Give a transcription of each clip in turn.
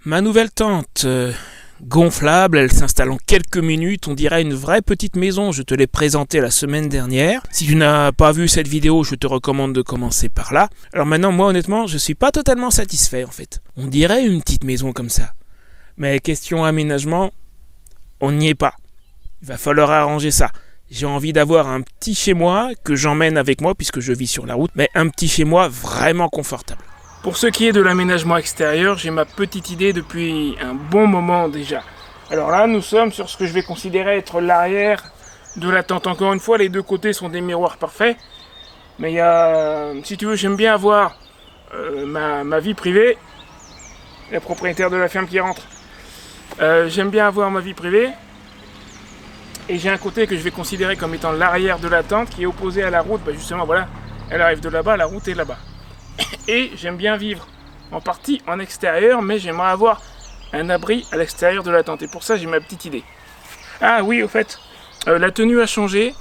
Ma nouvelle tente, gonflable, elle s'installe en quelques minutes, on dirait une vraie petite maison, je te l'ai présentée la semaine dernière. Si tu n'as pas vu cette vidéo, je te recommande de commencer par là. Alors maintenant, moi honnêtement, je suis pas totalement satisfait en fait. On dirait une petite maison comme ça. Mais question aménagement, on n'y est pas. Il va falloir arranger ça. J'ai envie d'avoir un petit chez moi que j'emmène avec moi puisque je vis sur la route, mais un petit chez moi vraiment confortable. Pour ce qui est de l'aménagement extérieur, j'ai ma petite idée depuis un bon moment déjà. Alors là, nous sommes sur ce que je vais considérer être l'arrière de la tente. Encore une fois, les deux côtés sont des miroirs parfaits. Mais il y a, si tu veux, j'aime bien avoir ma vie privée. Le propriétaire de la ferme qui rentre. J'aime bien avoir ma vie privée. Et j'ai un côté que je vais considérer comme étant l'arrière de la tente qui est opposé à la route. Bah justement, voilà, elle arrive de là-bas, la route est là-bas. Et j'aime bien vivre en partie en extérieur, mais j'aimerais avoir un abri à l'extérieur de la tente. Et pour ça, j'ai ma petite idée. Ah oui, au fait, la tenue a changé.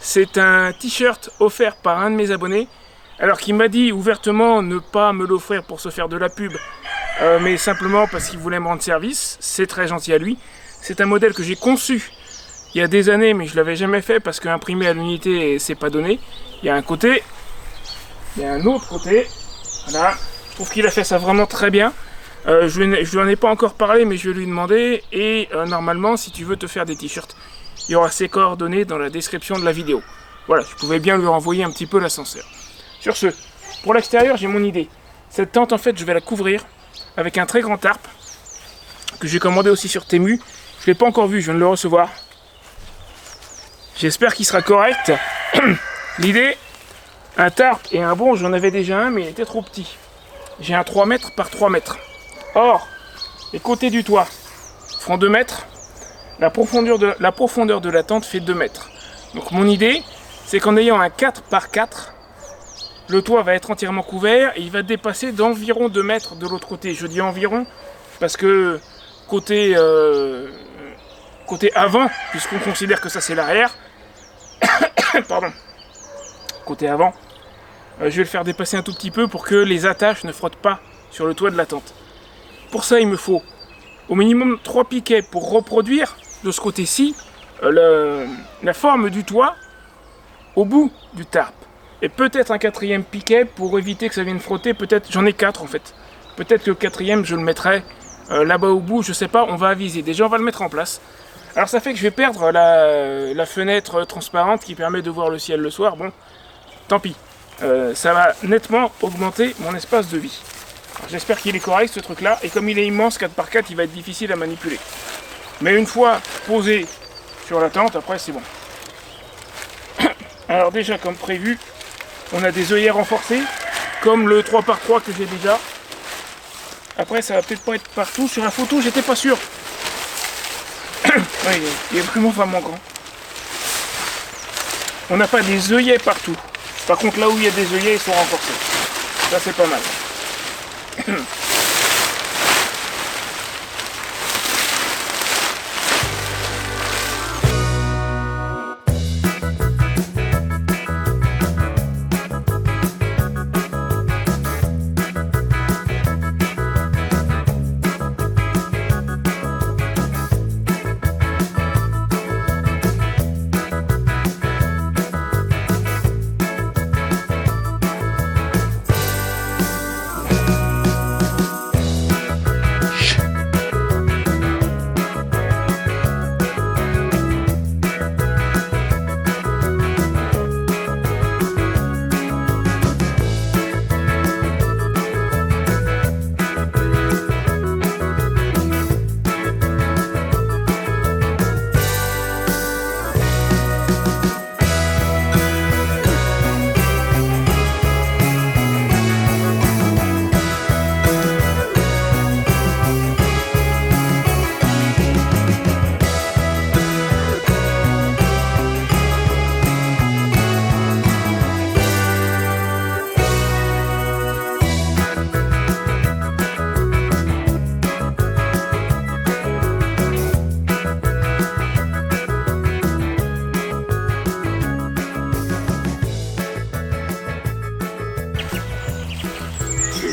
C'est un t-shirt offert par un de mes abonnés. Alors qu'il m'a dit ouvertement ne pas me l'offrir pour se faire de la pub, mais simplement parce qu'il voulait me rendre service. C'est très gentil à lui. C'est un modèle que j'ai conçu il y a des années, mais je ne l'avais jamais fait parce qu'imprimer à l'unité, c'est pas donné. Il y a un côté, il y a un autre côté. Voilà, je trouve qu'il a fait ça vraiment très bien. Je lui en ai pas encore parlé, mais je vais lui demander. Et normalement, si tu veux te faire des t-shirts, il y aura ses coordonnées dans la description de la vidéo. Voilà, je pouvais bien lui renvoyer un petit peu l'ascenseur. Sur ce, pour l'extérieur, j'ai mon idée. Cette tente, en fait, je vais la couvrir avec un très grand tarp que j'ai commandé aussi sur Temu. Je l'ai pas encore vu, je viens de le recevoir. J'espère qu'il sera correct. L'idée, un tarp et un bon, j'en avais déjà un, mais il était trop petit. J'ai un 3 mètres par 3 mètres. Or, les côtés du toit font 2 mètres. La profondeur de la tente fait 2 mètres. Donc mon idée, c'est qu'en ayant un 4 par 4, le toit va être entièrement couvert et il va dépasser d'environ 2 mètres de l'autre côté. Je dis environ parce que côté avant, puisqu'on considère que ça c'est l'arrière, pardon, côté avant, je vais le faire dépasser un tout petit peu pour que les attaches ne frottent pas sur le toit de la tente. Pour ça, il me faut au minimum 3 piquets pour reproduire de ce côté-ci la forme du toit au bout du tarp. Et peut-être un 4e piquet pour éviter que ça vienne frotter. Peut-être, j'en ai 4 en fait. Peut-être que le 4e, je le mettrai là-bas au bout, je sais pas, on va aviser. Déjà, on va le mettre en place. Alors ça fait que je vais perdre la fenêtre transparente qui permet de voir le ciel le soir. Bon, tant pis. Ça va nettement augmenter mon espace de vie. J'espère qu'il est correct ce truc là, et comme il est immense 4x4, il va être difficile à manipuler. Mais une fois posé sur la tente, après c'est bon. Alors déjà comme prévu, on a des œillets renforcés, comme le 3x3 que j'ai déjà. Après ça va peut-être pas être partout, sur la photo j'étais pas sûr. Oui, il est vraiment grand. On n'a pas des œillets partout. Par contre, là où il y a des œillets, ils sont renforcés. Ça, c'est pas mal.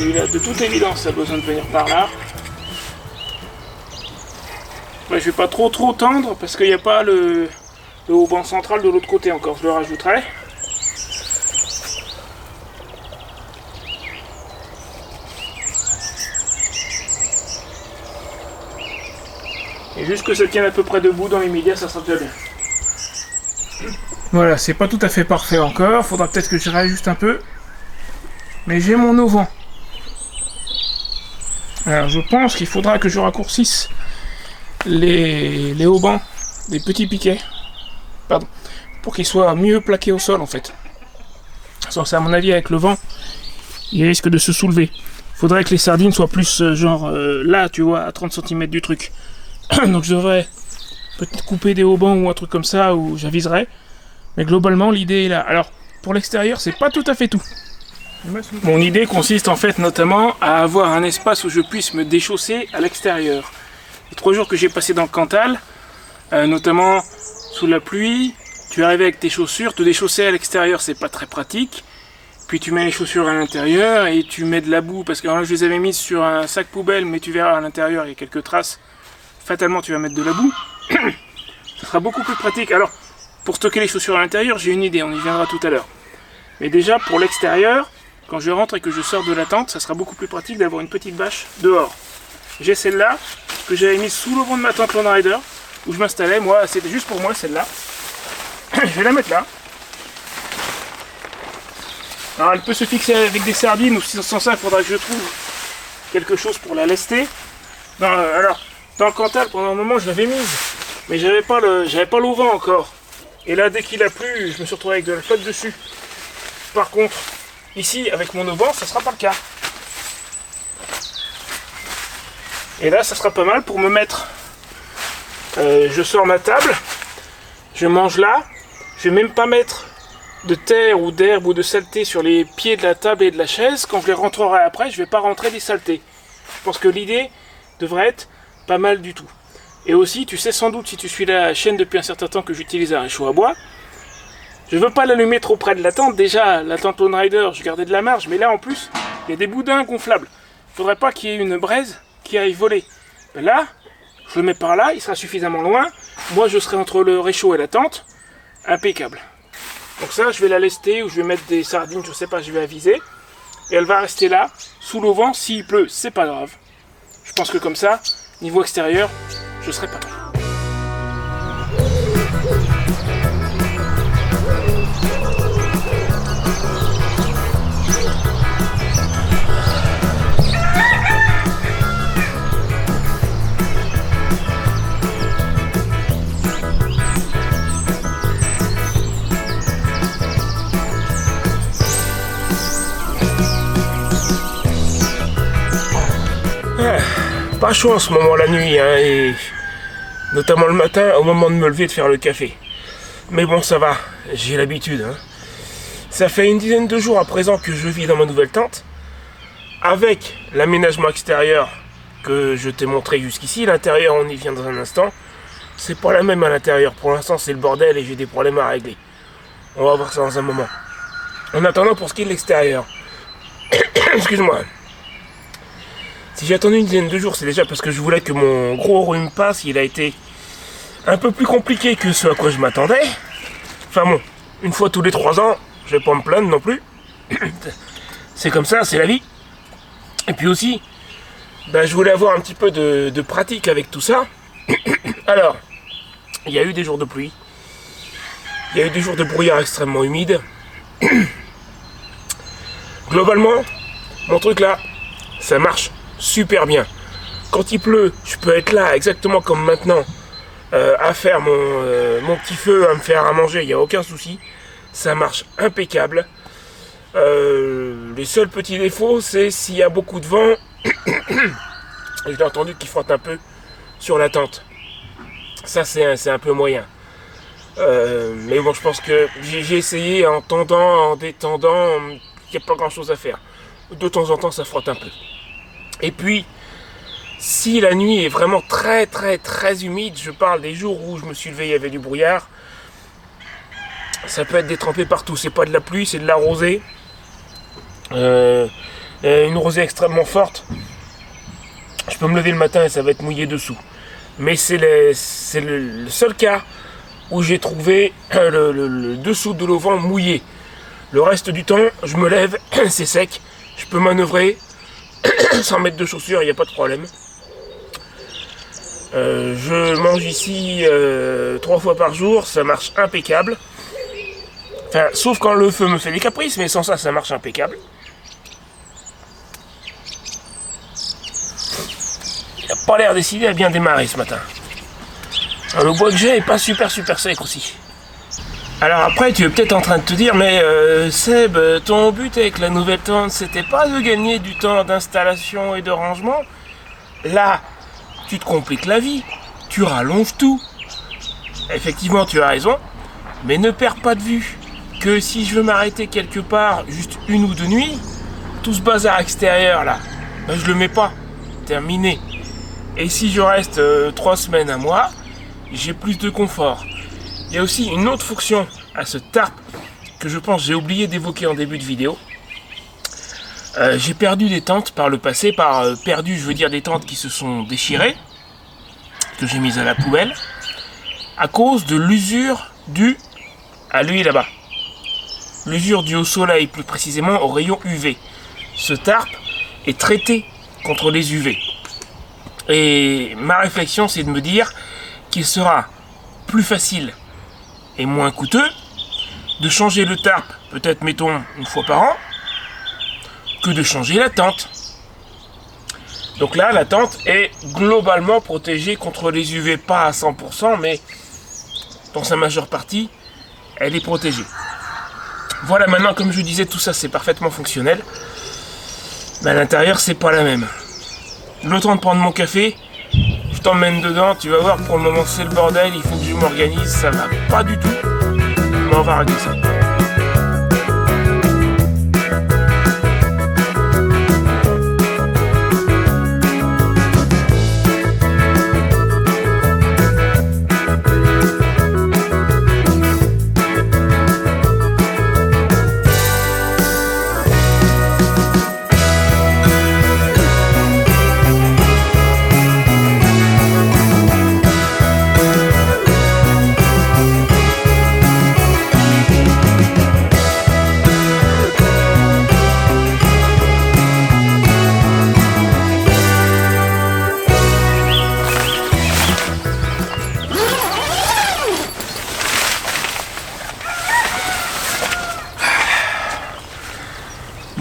Celui-là, de toute évidence, ça a besoin de venir par là. Ouais, je vais pas trop tendre parce qu'il n'y a pas le haut-ban central de l'autre côté encore, je le rajouterai. Et juste que ça tienne à peu près debout dans les médias, ça sera déjà bien. Voilà, c'est pas tout à fait parfait encore, faudra peut-être que je réajuste un peu. Mais j'ai mon auvent. Alors je pense qu'il faudra que je raccourcisse les haubans, les petits piquets, pardon, pour qu'ils soient mieux plaqués au sol en fait. Sans ça, à mon avis, avec le vent, ils risquent de se soulever. Il faudrait que les sardines soient plus là, tu vois, à 30 cm du truc. Donc je devrais peut-être couper des haubans ou un truc comme ça, où j'aviserai. Mais globalement, l'idée est là. Alors, pour l'extérieur, c'est pas tout à fait tout. Mon idée consiste en fait notamment à avoir un espace où je puisse me déchausser à l'extérieur. Les 3 jours que j'ai passé dans le Cantal, notamment sous la pluie, tu arrives avec tes chaussures, te déchausser à l'extérieur c'est pas très pratique. Puis tu mets les chaussures à l'intérieur et tu mets de la boue, parce que là je les avais mises sur un sac poubelle, mais tu verras à l'intérieur il y a quelques traces. Fatalement tu vas mettre de la boue. Ça sera beaucoup plus pratique. Alors pour stocker les chaussures à l'intérieur, j'ai une idée, on y viendra tout à l'heure. Mais déjà pour l'extérieur, quand je rentre et que je sors de la tente, ça sera beaucoup plus pratique d'avoir une petite bâche dehors. J'ai celle-là que j'avais mise sous le vent de ma tente Lone Rider, où je m'installais, moi, c'était juste pour moi celle-là. Je vais la mettre là. Alors elle peut se fixer avec des sardines, ou sans ça, il faudra que je trouve quelque chose pour la lester. Alors, dans le Cantal, pendant un moment, je l'avais mise, mais j'avais pas l'auvent encore. Et là, dès qu'il a plu, je me suis retrouvé avec de la flotte dessus. Par contre, ici, avec mon auvent, ça sera pas le cas. Et là, ça sera pas mal pour me mettre. Je sors ma table, je mange là. Je vais même pas mettre de terre ou d'herbe ou de saleté sur les pieds de la table et de la chaise. Quand je les rentrerai après, je vais pas rentrer des saletés. Je pense que l'idée devrait être pas mal du tout. Et aussi, tu sais sans doute, si tu suis la chaîne depuis un certain temps, que j'utilise un réchaud à bois. Je veux pas l'allumer trop près de la tente. Déjà, la tente Lone Rider, je gardais de la marge, mais là en plus, il y a des boudins gonflables. Il faudrait pas qu'il y ait une braise qui aille voler. Ben là, je le mets par là, il sera suffisamment loin. Moi, je serai entre le réchaud et la tente. Impeccable. Donc ça, je vais la lester ou je vais mettre des sardines, je sais pas, je vais aviser. Et elle va rester là, sous l'auvent. S'il pleut, c'est pas grave. Je pense que comme ça, niveau extérieur, je serai pas mal. Pas chaud en ce moment la nuit, hein, et notamment le matin au moment de me lever de faire le café. Mais bon, ça va, j'ai l'habitude. Hein. Ça fait une dizaine de jours à présent que je vis dans ma nouvelle tente, avec l'aménagement extérieur que je t'ai montré jusqu'ici. L'intérieur, on y vient dans un instant. C'est pas la même à l'intérieur. Pour l'instant, c'est le bordel et j'ai des problèmes à régler. On va voir ça dans un moment. En attendant, pour ce qui est de l'extérieur, excuse-moi. Si j'ai attendu une dizaine de jours, c'est déjà parce que je voulais que mon gros rhume passe. Il a été un peu plus compliqué que ce à quoi je m'attendais. Enfin bon, une fois tous les 3 ans, je vais pas me plaindre non plus. C'est comme ça, c'est la vie. Et puis aussi, je voulais avoir un petit peu de pratique avec tout ça. Alors, il y a eu des jours de pluie. Il y a eu des jours de brouillard extrêmement humide. Globalement, mon truc là, ça marche super bien. Quand il pleut, je peux être là exactement comme maintenant, à faire mon petit feu, à me faire à manger, il n'y a aucun souci. Ça marche impeccable. Les seuls petits défauts, c'est s'il y a beaucoup de vent, et j'ai entendu qu'il frotte un peu sur la tente. Ça, c'est un peu moyen. Mais bon, je pense que j'ai essayé en tendant, en détendant, il n'y a pas grand chose à faire. De temps en temps, ça frotte un peu. Et puis, si la nuit est vraiment très très très humide, je parle des jours où je me suis levé, il y avait du brouillard, ça peut être détrempé partout. C'est pas de la pluie, c'est de la rosée. Une rosée extrêmement forte. Je peux me lever le matin et ça va être mouillé dessous. Mais c'est le seul cas où j'ai trouvé le dessous de l'auvent mouillé. Le reste du temps, je me lève, c'est sec, je peux manœuvrer sans mettre de chaussures, il n'y a pas de problème. Je mange ici 3 fois par jour, ça marche impeccable. Enfin, sauf quand le feu me fait des caprices, mais sans ça, ça marche impeccable. Il n'a pas l'air décidé à bien démarrer ce matin. Alors, le bois que j'ai est pas super sec aussi. Alors après, tu es peut-être en train de te dire, mais Seb, ton but avec la nouvelle tente, c'était pas de gagner du temps d'installation et de rangement. Là, tu te compliques la vie, tu rallonges tout. Effectivement, tu as raison, mais ne perds pas de vue que si je veux m'arrêter quelque part, juste 1 ou 2 nuits, tout ce bazar extérieur là, ben, je le mets pas, terminé. Et si je reste 3 semaines, 1 mois, j'ai plus de confort. Il y a aussi une autre fonction à ce tarp que je pense j'ai oublié d'évoquer en début de vidéo. J'ai perdu des tentes par le passé, perdu je veux dire des tentes qui se sont déchirées, que j'ai mises à la poubelle, à cause de l'usure due à lui là-bas. L'usure due au soleil, plus précisément aux rayons UV. Ce tarp est traité contre les UV. Et ma réflexion c'est de me dire qu'il sera plus facile et moins coûteux de changer le tarp, peut-être mettons 1 fois par an, que de changer la tente. Donc là, la tente est globalement protégée contre les UV, pas à 100%, mais dans sa majeure partie, elle est protégée. Voilà, maintenant, comme je disais, tout ça c'est parfaitement fonctionnel. Mais à l'intérieur, c'est pas la même. Le temps de prendre mon café, je t'emmène dedans, tu vas voir, pour le moment c'est le bordel, il faut que je m'organise, ça va pas du tout. Mais on va régler ça.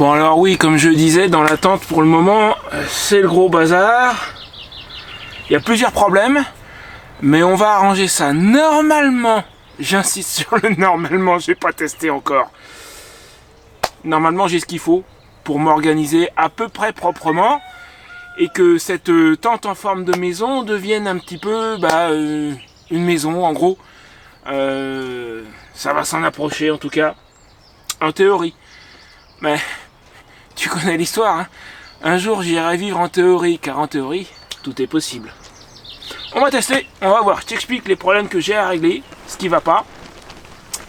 Bon alors oui, comme je disais, dans la tente pour le moment, c'est le gros bazar. Il y a plusieurs problèmes, mais on va arranger ça normalement. J'insiste sur le normalement, je n'ai pas testé encore. Normalement, j'ai ce qu'il faut pour m'organiser à peu près proprement et que cette tente en forme de maison devienne un petit peu une maison en gros. Ça va s'en approcher en tout cas, en théorie. Mais tu connais l'histoire, hein. Un jour j'irai vivre en théorie, car en théorie, tout est possible. On va tester, on va voir. Je t'explique les problèmes que j'ai à régler, ce qui va pas,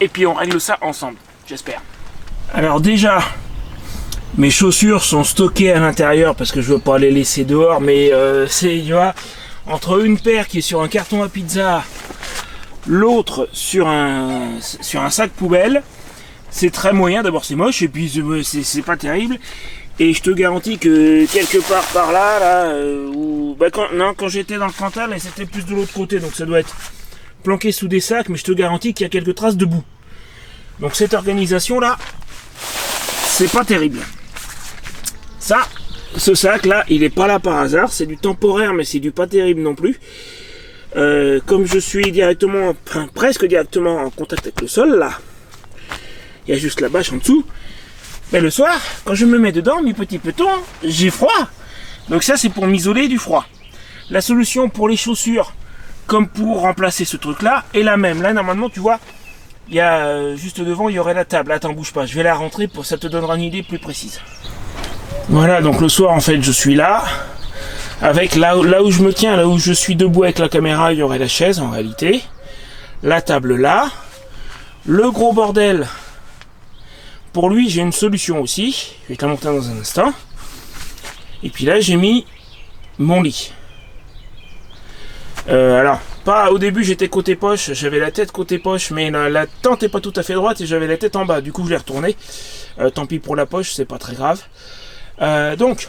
et puis on règle ça ensemble, j'espère. Alors déjà, mes chaussures sont stockées à l'intérieur parce que je veux pas les laisser dehors, mais tu vois, entre une paire qui est sur un carton à pizza, l'autre sur un sac poubelle, c'est très moyen. D'abord c'est moche et puis c'est pas terrible. Et je te garantis que quelque part par là quand j'étais dans le Cantal, c'était plus de l'autre côté, donc ça doit être planqué sous des sacs, mais je te garantis qu'il y a quelques traces de boue. Donc cette organisation là, c'est pas terrible. Ce sac là, il est pas là par hasard, c'est du temporaire, mais c'est du pas terrible non plus. Comme je suis presque directement en contact avec le sol là, il y a juste la bâche en dessous. Mais le soir, quand je me mets dedans, mes petits petons, j'ai froid. Donc ça, c'est pour m'isoler du froid. La solution pour les chaussures, comme pour remplacer ce truc-là, est la même. Là, normalement, tu vois, il y a juste devant, il y aurait la table. Attends, bouge pas, je vais la rentrer pour ça te donnera une idée plus précise. Voilà, donc le soir, en fait, je suis là. Avec là où je me tiens, là où je suis debout avec la caméra, il y aurait la chaise en réalité. La table là. Le gros bordel. Pour lui, j'ai une solution aussi. Je vais te la montrer dans un instant. Et puis là, j'ai mis mon lit. Alors, pas au début j'étais côté poche, j'avais la tête côté poche, mais la tente est pas tout à fait droite et j'avais la tête en bas. Du coup je l'ai retourné. Tant pis pour la poche, c'est pas très grave. Donc,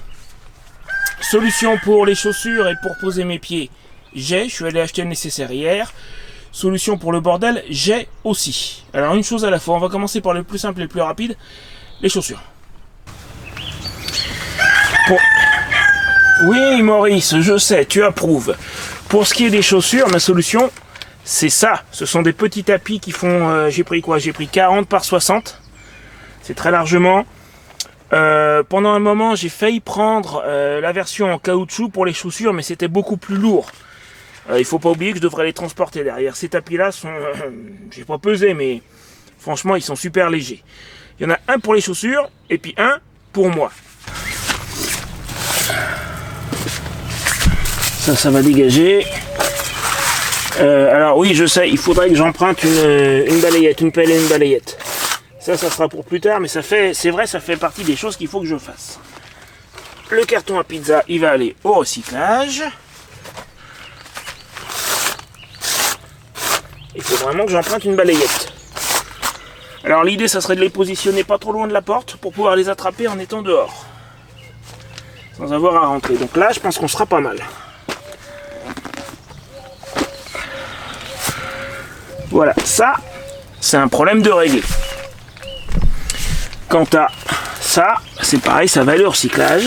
solution pour les chaussures et pour poser mes pieds, je suis allé acheter le nécessaire hier. Solution pour le bordel, j'ai aussi. Alors une chose à la fois, on va commencer par le plus simple et le plus rapide, les chaussures. Oui Maurice, je sais, tu approuves. Pour ce qui est des chaussures, ma solution, c'est ça. Ce sont des petits tapis qui font, j'ai pris quoi? J'ai pris 40 par 60. C'est très largement. Pendant un moment, j'ai failli prendre la version en caoutchouc pour les chaussures, mais c'était beaucoup plus lourd. Il faut pas oublier que je devrais les transporter derrière. Ces tapis-là sont, j'ai pas pesé, mais franchement, ils sont super légers. Il y en a un pour les chaussures et puis un pour moi. Ça va dégager. Alors oui, je sais, il faudrait que j'emprunte une balayette, une pelle et une balayette. Ça sera pour plus tard, mais c'est vrai, ça fait partie des choses qu'il faut que je fasse. Le carton à pizza, il va aller au recyclage. Il faut vraiment que j'emprunte une balayette. Alors l'idée, ça serait de les positionner pas trop loin de la porte pour pouvoir les attraper en étant dehors. Sans avoir à rentrer. Donc là, je pense qu'on sera pas mal. Voilà, ça, c'est un problème de régler. Quant à ça, c'est pareil, ça va aller au recyclage.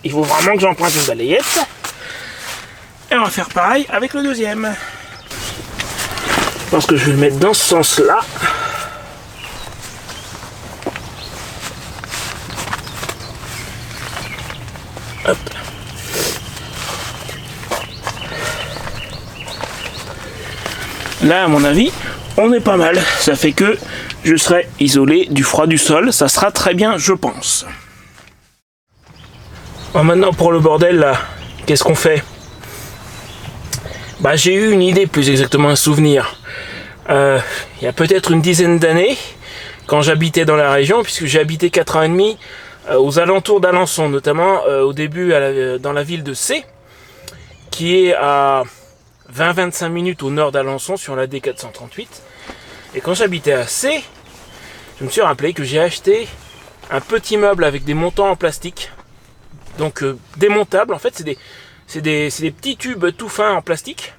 Il faut vraiment que j'emprunte une balayette. Et on va faire pareil avec le deuxième. Je pense que je vais le mettre dans ce sens-là. Hop. Là, à mon avis, on est pas mal. Ça fait que je serai isolé du froid du sol. Ça sera très bien, je pense. Bon, maintenant, pour le bordel, là, qu'est-ce qu'on fait? Bah, j'ai eu une idée, plus exactement un souvenir. Il y a peut-être une dizaine d'années, quand j'habitais dans la région, puisque j'ai habité 4 ans et demi aux alentours d'Alençon, notamment au début dans la ville de C, qui est à 20-25 minutes au nord d'Alençon sur la D438. Et quand j'habitais à C, je me suis rappelé que j'ai acheté un petit meuble avec des montants en plastique, donc démontables. En fait, c'est des petits tubes tout fins en plastique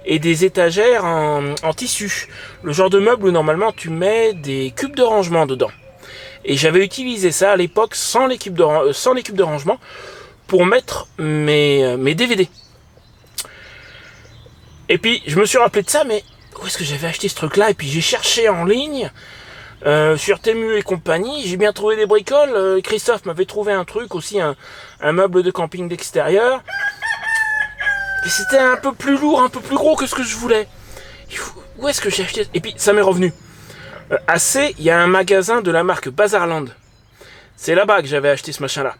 et des étagères en tissu. Le genre de meuble où normalement tu mets des cubes de rangement dedans. Et j'avais utilisé ça à l'époque sans les cubes de rangement pour mettre mes DVD. Et puis je me suis rappelé de ça, mais où est-ce que j'avais acheté ce truc-là? Et puis j'ai cherché en ligne sur Temu et compagnie, j'ai bien trouvé des bricoles. Christophe m'avait trouvé un truc aussi, un meuble de camping d'extérieur. Et c'était un peu plus lourd, un peu plus gros que ce que je voulais. Où est-ce que j'ai acheté? Et puis ça m'est revenu. À C, il y a un magasin de la marque Bazarland. C'est là-bas que j'avais acheté ce machin-là.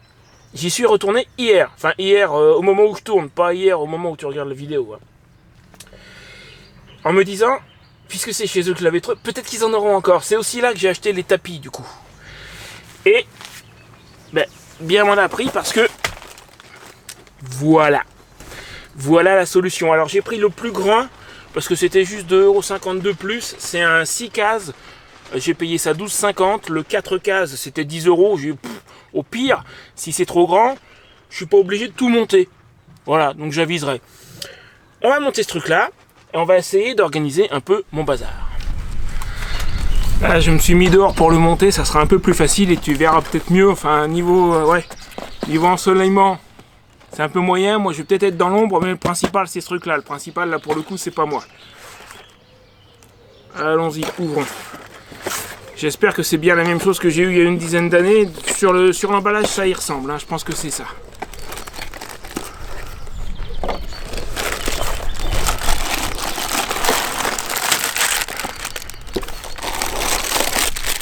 J'y suis retourné hier. Enfin hier au moment où je tourne, pas hier au moment où tu regardes la vidéo. Hein. En me disant, puisque c'est chez eux que je l'avais trouvé, peut-être qu'ils en auront encore. C'est aussi là que j'ai acheté les tapis du coup. Et bien m'en a pris parce que voilà la solution. Alors j'ai pris le plus grand parce que c'était juste 2,50 € de plus. C'est un 6 cases. J'ai payé ça 12,50. Le 4 cases c'était 10 €. J'ai au pire, si c'est trop grand, je suis pas obligé de tout monter. Voilà, donc j'aviserai. On va monter ce truc là et on va essayer d'organiser un peu mon bazar. Là, je me suis mis dehors pour le monter, ça sera un peu plus facile et tu verras peut-être mieux. Enfin, niveau ensoleillement, c'est un peu moyen. Moi, je vais peut-être être dans l'ombre, mais le principal, c'est ce truc-là. Le principal, là, pour le coup, c'est pas moi. Allons-y, ouvrons. J'espère que c'est bien la même chose que j'ai eu il y a une dizaine d'années. Sur l'emballage, ça y ressemble. Hein. Je pense que c'est ça.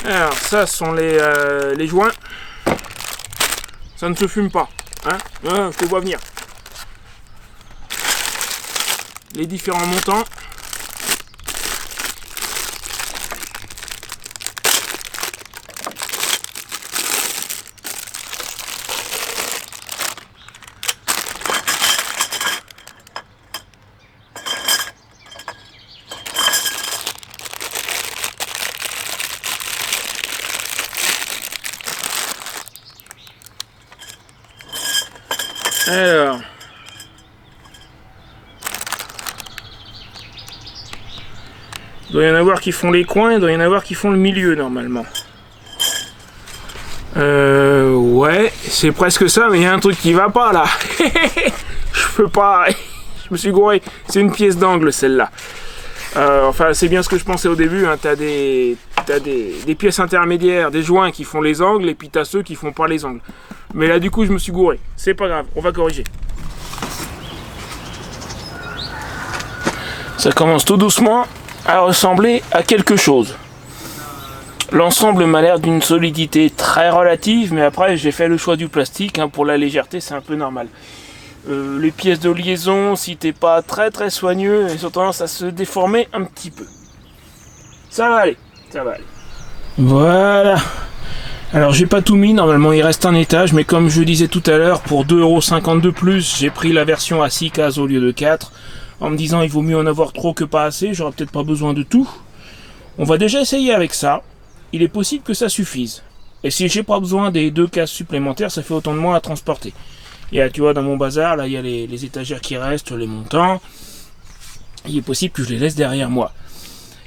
Alors, ça sont les joints. Ça ne se fume pas. Hein, je te vois venir. Les différents montants. Il doit y en avoir qui font les coins, il doit y en avoir qui font le milieu normalement. Ouais, c'est presque ça, mais il y a un truc qui va pas là. Je peux pas, je me suis gouré. C'est une pièce d'angle celle-là. Enfin, c'est bien ce que je pensais au début. Hein. T'as des pièces intermédiaires, des joints qui font les angles, et puis t'as ceux qui font pas les angles. Mais là, du coup, je me suis gouré. C'est pas grave, on va corriger. Ça commence tout doucement à ressembler à quelque chose. L'ensemble m'a l'air d'une solidité très relative, mais après j'ai fait le choix du plastique, hein, pour la légèreté c'est un peu normal. Les pièces de liaison, si t'es pas très soigneux, elles ont tendance à se déformer un petit peu. Ça va aller, ça va aller. Voilà. Alors j'ai pas tout mis, normalement il reste un étage, mais comme je disais tout à l'heure, pour 2,50€ de plus, j'ai pris la version à 6 cases au lieu de 4, en me disant il vaut mieux en avoir trop que pas assez, j'aurai peut-être pas besoin de tout. On va déjà essayer avec ça. Il est possible que ça suffise. Et si j'ai pas besoin des 2 cases supplémentaires, ça fait autant de moins à transporter. Et là, tu vois, dans mon bazar, là, il y a les étagères qui restent, les montants. Il est possible que je les laisse derrière moi.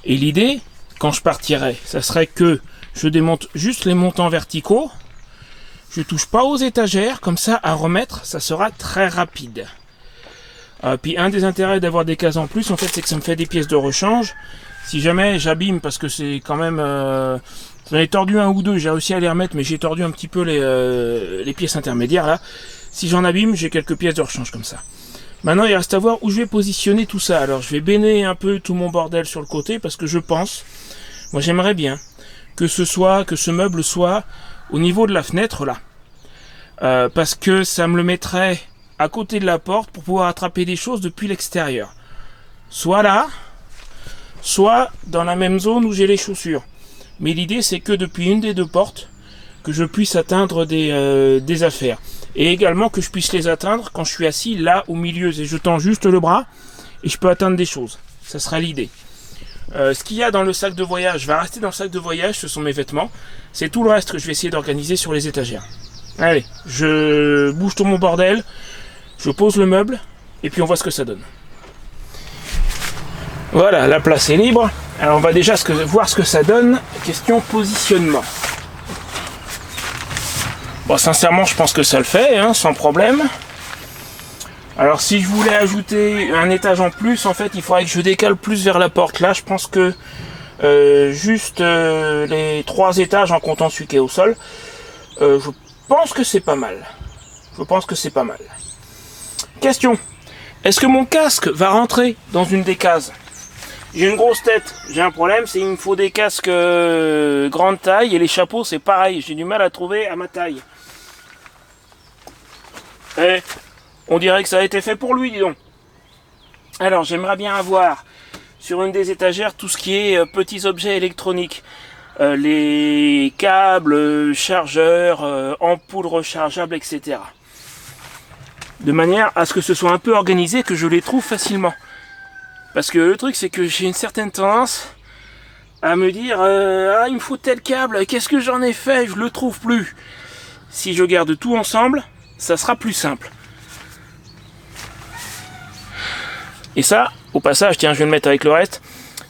Et l'idée, quand je partirai, ça serait que je démonte juste les montants verticaux. Je touche pas aux étagères, comme ça, à remettre, ça sera très rapide. Puis un des intérêts d'avoir des cases en plus, en fait, c'est que ça me fait des pièces de rechange. Si jamais j'abîme, parce que c'est quand même... j'en ai tordu un ou deux, j'ai réussi à les remettre, mais j'ai tordu un petit peu les pièces intermédiaires, là. Si j'en abîme, j'ai quelques pièces de rechange comme ça. Maintenant, il reste à voir où je vais positionner tout ça. Alors, je vais béner un peu tout mon bordel sur le côté, parce que je pense... Moi, j'aimerais bien que ce meuble soit au niveau de la fenêtre, là. Parce que ça me le mettrait à côté de la porte pour pouvoir attraper des choses depuis l'extérieur. Soit là... soit dans la même zone où j'ai les chaussures. Mais l'idée c'est que depuis une des 2 portes, que je puisse atteindre des affaires. Et également que je puisse les atteindre quand je suis assis là au milieu. Et je tends juste le bras et je peux atteindre des choses. Ça sera l'idée. Ce qu'il y a dans le sac de voyage va rester dans le sac de voyage, ce sont mes vêtements. C'est tout le reste que je vais essayer d'organiser sur les étagères. Allez, je bouge tout mon bordel, je pose le meuble et puis on voit ce que ça donne. Voilà, la place est libre. Alors on va déjà voir ce que ça donne. Question positionnement. Bon, sincèrement, je pense que ça le fait, hein, sans problème. Alors si je voulais ajouter un étage en plus, en fait, il faudrait que je décale plus vers la porte. Là, je pense que juste les 3 étages en comptant celui qui est au sol, je pense que c'est pas mal. Je pense que c'est pas mal. Question. Est-ce que mon casque va rentrer dans une des cases ? J'ai une grosse tête, j'ai un problème, c'est qu'il me faut des casques grande taille et les chapeaux c'est pareil, j'ai du mal à trouver à ma taille. Et on dirait que ça a été fait pour lui, dis donc. Alors j'aimerais bien avoir sur une des étagères tout ce qui est petits objets électroniques. Les câbles, chargeurs, ampoules rechargeables, etc. De manière à ce que ce soit un peu organisé, que je les trouve facilement. Parce que le truc c'est que j'ai une certaine tendance à me dire ah il me faut tel câble, qu'est-ce que j'en ai fait, je le trouve plus. Si je garde tout ensemble, ça sera plus simple. Et ça, au passage, tiens je vais le mettre avec le reste,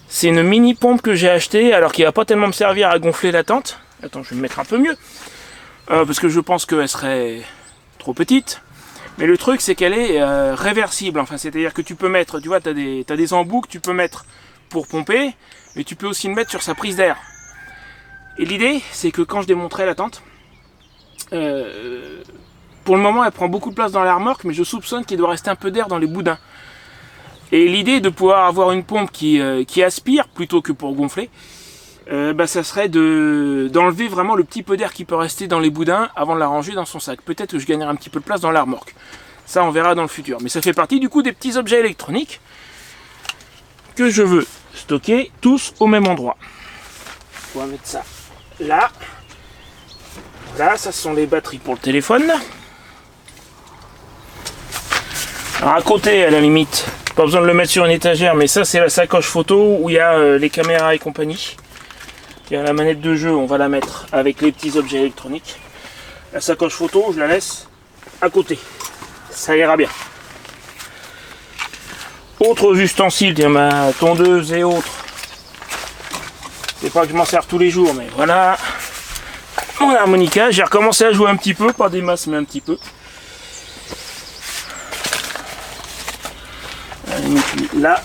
c'est une mini pompe que j'ai achetée alors qu'il va pas tellement me servir à gonfler la tente. Attends, je vais me mettre un peu mieux. Parce que je pense qu'elle serait trop petite. Mais le truc c'est qu'elle est réversible, enfin c'est-à-dire que tu peux mettre, tu vois, t'as des embouts que tu peux mettre pour pomper, mais tu peux aussi le mettre sur sa prise d'air. Et l'idée c'est que quand je démonterai la tente, pour le moment elle prend beaucoup de place dans la remorque, mais je soupçonne qu'il doit rester un peu d'air dans les boudins. Et l'idée de pouvoir avoir une pompe qui aspire plutôt que pour gonfler, ça serait d'enlever vraiment le petit peu d'air qui peut rester dans les boudins avant de la ranger dans son sac. Peut-être que je gagnerai un petit peu de place dans la remorque. Ça, on verra dans le futur. Mais ça fait partie du coup des petits objets électroniques que je veux stocker tous au même endroit. On va mettre ça là. Voilà, ça ce sont les batteries pour le téléphone. Alors à côté, à la limite, pas besoin de le mettre sur une étagère, mais ça c'est la sacoche photo où il y a les caméras et compagnie. Il y a la manette de jeu, on va la mettre avec les petits objets électroniques. La sacoche photo, je la laisse à côté. Ça ira bien. Autres ustensiles, il y a ma tondeuse et autres. C'est pas que je m'en sers tous les jours, mais voilà. Mon harmonica, j'ai recommencé à jouer un petit peu, pas des masses, mais un petit peu. Là,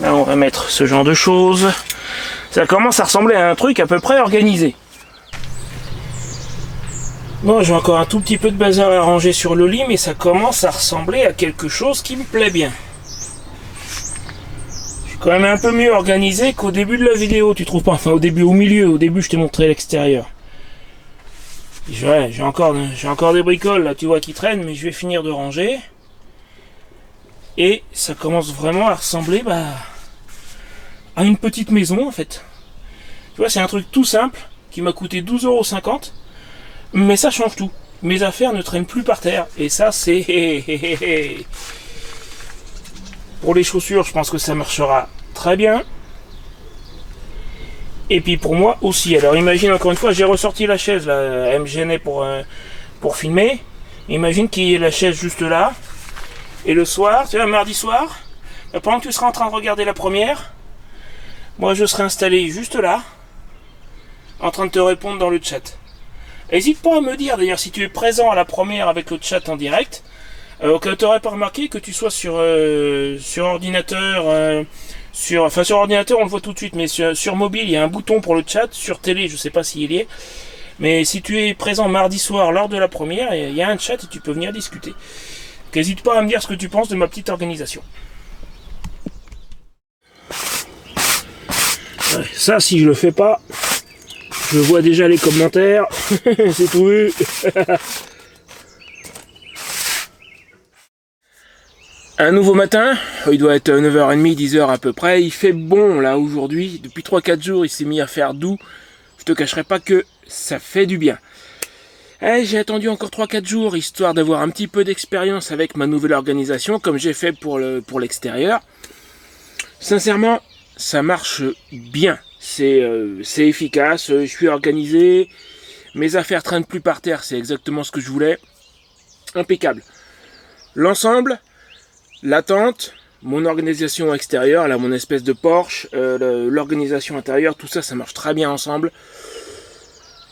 on va mettre ce genre de choses. Ça commence à ressembler à un truc à peu près organisé. Bon, j'ai encore un tout petit peu de bazar à ranger sur le lit, mais ça commence à ressembler à quelque chose qui me plaît bien. Je suis quand même un peu mieux organisé qu'au début de la vidéo, tu trouves pas? Enfin, au début je t'ai montré l'extérieur. J'ai encore des bricoles là, tu vois, qui traînent, mais je vais finir de ranger. Et ça commence vraiment à ressembler à une petite maison en fait. Tu vois, c'est un truc tout simple qui m'a coûté 12,50 €, mais ça change tout. Mes affaires ne traînent plus par terre. Et ça, c'est... Pour les chaussures, je pense que ça marchera très bien. Et puis pour moi aussi. Alors imagine, encore une fois, j'ai ressorti la chaise là. Elle me gênait pour filmer. Imagine qu'il y ait la chaise juste là. Et le soir, tu vois, mardi soir, pendant que tu seras en train de regarder la première, moi je serai installé juste là, en train de te répondre dans le chat. N'hésite pas à me dire d'ailleurs si tu es présent à la première avec le chat en direct, que tu n'aurais pas remarqué que tu sois sur ordinateur, sur ordinateur on le voit tout de suite, mais sur mobile il y a un bouton pour le chat, sur télé je ne sais pas s'il y est, mais si tu es présent mardi soir lors de la première, il y a un chat et tu peux venir discuter. N'hésite pas à me dire ce que tu penses de ma petite organisation. Ouais, ça, si je le fais pas, je vois déjà les commentaires. C'est tout vu. Un nouveau matin, il doit être 9h30, 10h à peu près. Il fait bon là aujourd'hui. Depuis 3-4 jours, il s'est mis à faire doux. Je te cacherai pas que ça fait du bien. J'ai attendu encore 3-4 jours, histoire d'avoir un petit peu d'expérience avec ma nouvelle organisation, comme j'ai fait pour l'extérieur. Sincèrement, ça marche bien. C'est efficace, je suis organisé, mes affaires traînent plus par terre, c'est exactement ce que je voulais. Impeccable. L'ensemble, l'attente, mon organisation extérieure, là mon espèce de Porsche, l'organisation intérieure, tout ça, ça marche très bien ensemble.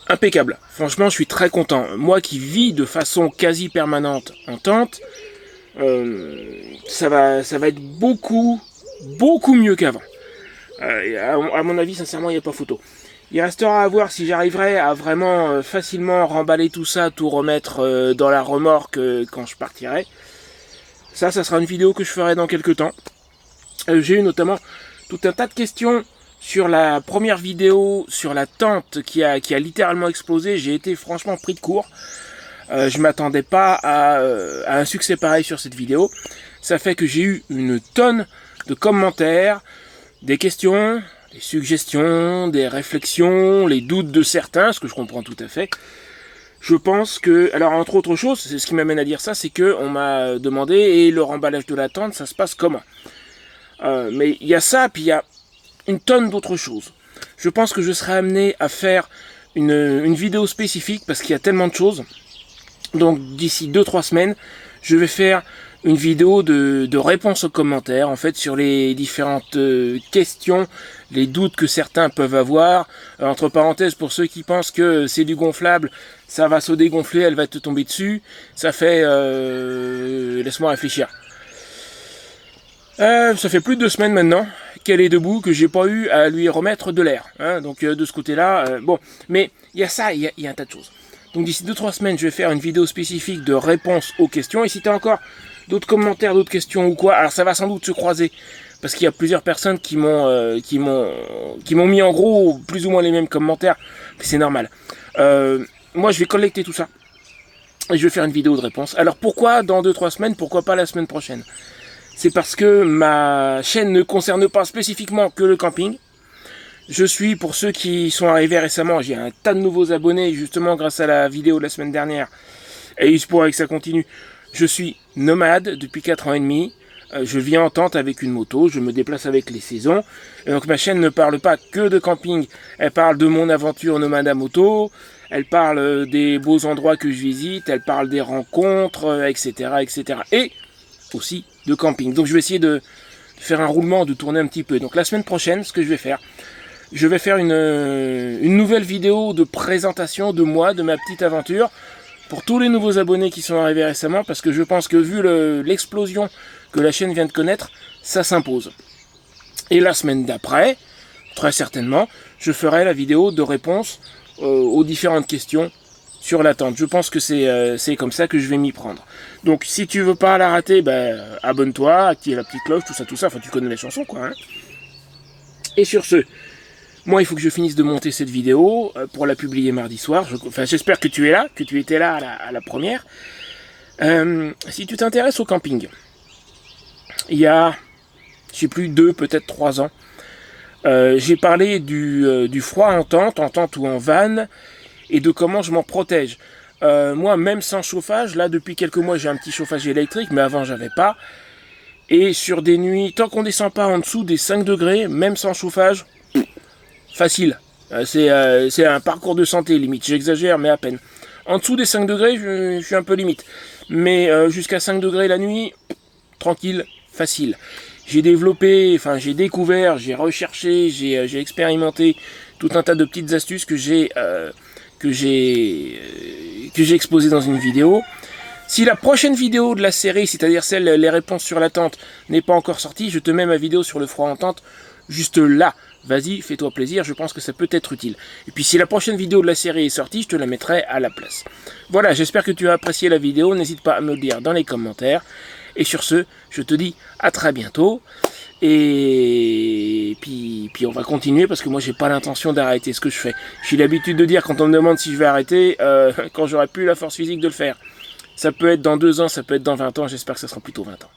Impeccable. Franchement, je suis très content. Moi qui vis de façon quasi permanente en tente, ça va être beaucoup mieux qu'avant. À mon avis, sincèrement, il n'y a pas photo. Il restera à voir si j'arriverai à vraiment facilement remballer tout ça, tout remettre dans la remorque quand je partirai. Ça sera une vidéo que je ferai dans quelques temps. J'ai eu notamment tout un tas de questions sur la première vidéo, sur la tente qui a littéralement explosé. J'ai été franchement pris de court. Je m'attendais pas à un succès pareil sur cette vidéo. Ça fait que j'ai eu une tonne de commentaires, des questions, des suggestions, des réflexions, les doutes de certains, ce que je comprends tout à fait. Je pense que, alors entre autres choses, c'est ce qui m'amène à dire ça, c'est que on m'a demandé, et le remballage de la tente, ça se passe comment? Mais il y a ça, puis il y a une tonne d'autres choses. Je pense que je serai amené à faire une vidéo spécifique parce qu'il y a tellement de choses. Donc d'ici 2-3 semaines, je vais faire une vidéo de réponse aux commentaires, en fait, sur les différentes questions, les doutes que certains peuvent avoir. Entre parenthèses, pour ceux qui pensent que c'est du gonflable, ça va se dégonfler, elle va te tomber dessus. Ça fait... laisse-moi réfléchir. Ça fait plus de 2 semaines maintenant qu'elle est debout, que j'ai pas eu à lui remettre de l'air. Hein, donc de ce côté-là, bon. Mais il y a ça, il y a un tas de choses. Donc d'ici 2-3 semaines, je vais faire une vidéo spécifique de réponse aux questions. Et si tu as encore d'autres commentaires, d'autres questions ou quoi, alors ça va sans doute se croiser. Parce qu'il y a plusieurs personnes qui m'ont mis en gros plus ou moins les mêmes commentaires. C'est normal. Moi, je vais collecter tout ça. Et je vais faire une vidéo de réponse. Alors pourquoi dans 2-3 semaines, pourquoi pas la semaine prochaine? C'est parce que ma chaîne ne concerne pas spécifiquement que le camping. Je suis, pour ceux qui sont arrivés récemment, j'ai un tas de nouveaux abonnés, justement grâce à la vidéo de la semaine dernière. Et il se pourrait que ça continue. Je suis nomade depuis 4 ans et demi. Je vis en tente avec une moto, je me déplace avec les saisons. Et donc ma chaîne ne parle pas que de camping. Elle parle de mon aventure nomade à moto. Elle parle des beaux endroits que je visite. Elle parle des rencontres, etc., etc. Et aussi de camping. Donc je vais essayer de faire un roulement, de tourner un petit peu. Donc la semaine prochaine, ce que je vais faire une nouvelle vidéo de présentation de moi, de ma petite aventure, pour tous les nouveaux abonnés qui sont arrivés récemment, parce que je pense que vu l'explosion que la chaîne vient de connaître, ça s'impose. Et la semaine d'après, très certainement, je ferai la vidéo de réponse aux différentes questions sur l'attente. Je pense que c'est comme ça que je vais m'y prendre. Donc si tu veux pas la rater, abonne-toi, active la petite cloche, tout ça, enfin tu connais les chansons quoi. Hein. Et sur ce, moi il faut que je finisse de monter cette vidéo pour la publier mardi soir. J'espère que tu es là, que tu étais là à la première. Si tu t'intéresses au camping, il y a, je sais plus, 2, peut-être 3 ans, j'ai parlé du froid en tente ou en van, et de comment je m'en protège. Moi, même sans chauffage, là depuis quelques mois j'ai un petit chauffage électrique, mais avant j'avais pas. Et sur des nuits, tant qu'on descend pas en dessous des 5 degrés, même sans chauffage, facile. C'est un parcours de santé limite, j'exagère mais à peine. En dessous des 5 degrés, je suis un peu limite. Mais jusqu'à 5 degrés la nuit, tranquille, facile. J'ai découvert, j'ai recherché, j'ai expérimenté tout un tas de petites astuces que j'ai exposées dans une vidéo. Si la prochaine vidéo de la série, c'est-à-dire celle les réponses sur la tente, n'est pas encore sortie, je te mets ma vidéo sur le froid en tente juste là. Vas-y, fais-toi plaisir, je pense que ça peut être utile. Et puis si la prochaine vidéo de la série est sortie, je te la mettrai à la place. Voilà, j'espère que tu as apprécié la vidéo, n'hésite pas à me le dire dans les commentaires. Et sur ce, je te dis à très bientôt. Et puis on va continuer parce que moi j'ai pas l'intention d'arrêter ce que je fais. J'ai l'habitude de dire quand on me demande si je vais arrêter, quand j'aurai plus la force physique de le faire. Ça peut être dans 2 ans, ça peut être dans 20 ans, j'espère que ça sera plutôt 20 ans.